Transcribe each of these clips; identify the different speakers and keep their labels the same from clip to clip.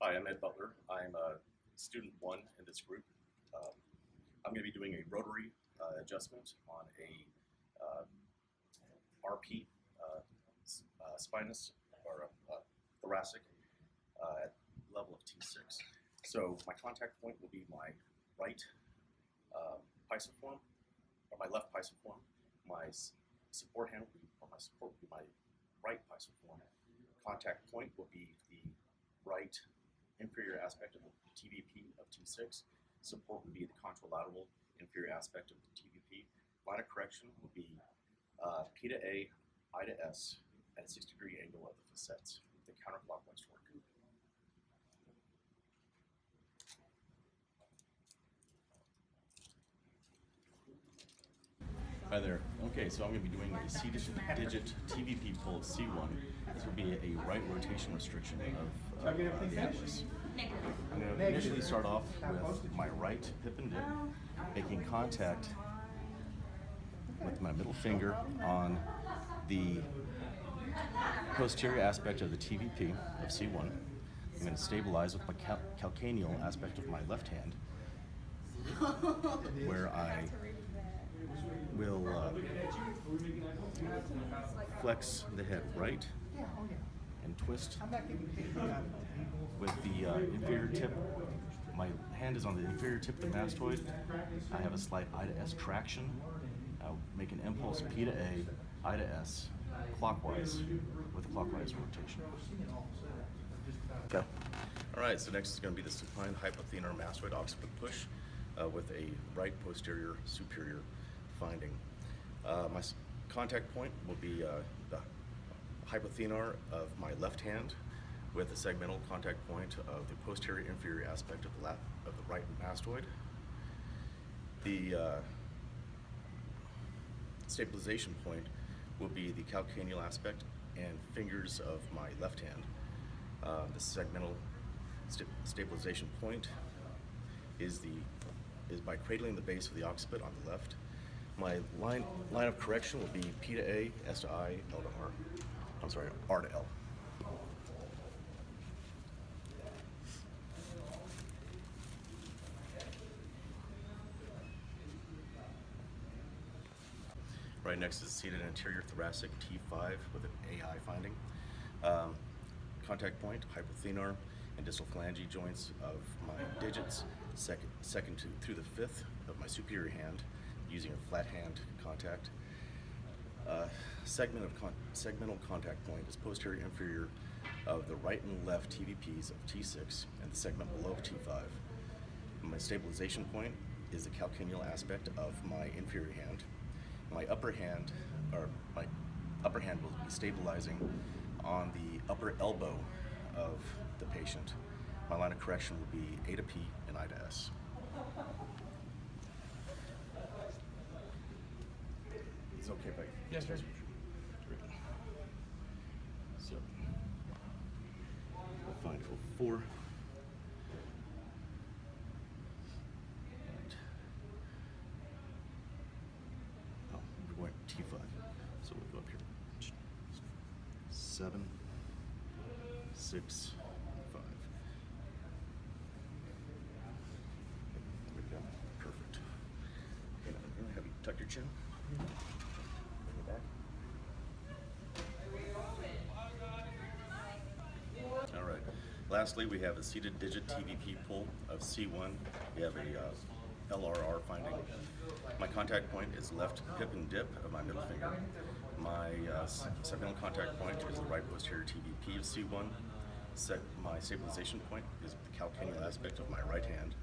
Speaker 1: Hi, I'm Edd Butler. I'm student one in this group. Um, I'm going to be doing a rotary adjustment on a RP spinous or thoracic at level of T6. So my contact point will be my right pisiform, or my left pisiform. My support hand will be, or my support will be my right pisiform. Contact point will be the right inferior aspect of the TVP of T6. Support would be the contralateral inferior aspect of the TVP. Line of correction would be P to A, I to S at a 60-degree angle of the facets, the counterclockwise torque. Hi there. Okay, so I'm going to be doing a C-digit TVP pull of C1. This will be a right rotation restriction of the atlas. I'm going to initially start off with my right hip and dip, making contact with my middle finger on the posterior aspect of the TVP of C1. I'm going to stabilize with my calcaneal aspect of my left hand, where I will flex the head right and twist with the inferior tip. My hand is on the inferior tip of the mastoid. I have a slight I to S traction. I'll make an impulse P to A, I to S, clockwise with a clockwise rotation. Okay. All right, so next is going to be the supine hypothenar mastoid occiput push with a right posterior superior finding. My contact point will be the hypothenar of my left hand with the segmental contact point of the posterior inferior aspect of the right mastoid. The stabilization point will be the calcaneal aspect and fingers of my left hand. The segmental stabilization point is by cradling the base of the occiput on the left. My line of correction will be P to A, S to I, L to R. I'm sorry, R to L. Right next is seated anterior thoracic T5 with an AI finding. Contact point, hypothenar and distal phalange joints of my digits, second through the fifth of my superior hand, using a flat hand contact. Segmental contact point is posterior inferior of the right and left TVPs of T6 and the segment below T5. My stabilization point is the calcaneal aspect of my inferior hand. My upper hand will be stabilizing on the upper elbow of the patient. My line of correction will be A to P and I to S. Is it okay if I?
Speaker 2: Yes, sir.
Speaker 1: So, we'll find 04. Oh, we're going T5. So we'll go up here. 7, 6, 5. There we go. Perfect. Okay, now I'm going to have you tuck your chin. Bring it back. All right. Lastly, we have a seated digit TVP pull of C1. We have a LRR finding. My contact point is left hip and dip of my middle finger. My segmental contact point is the right posterior TVP of C1. My stabilization point is the calcaneal aspect of my right hand.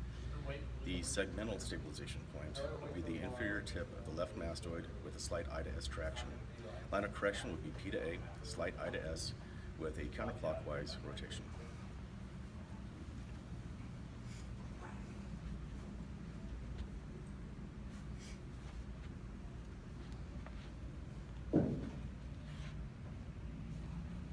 Speaker 1: The segmental stabilization point would be the inferior tip of the left mastoid with a slight I to S traction. Line of correction would be P to A, slight I to S with a counterclockwise rotation.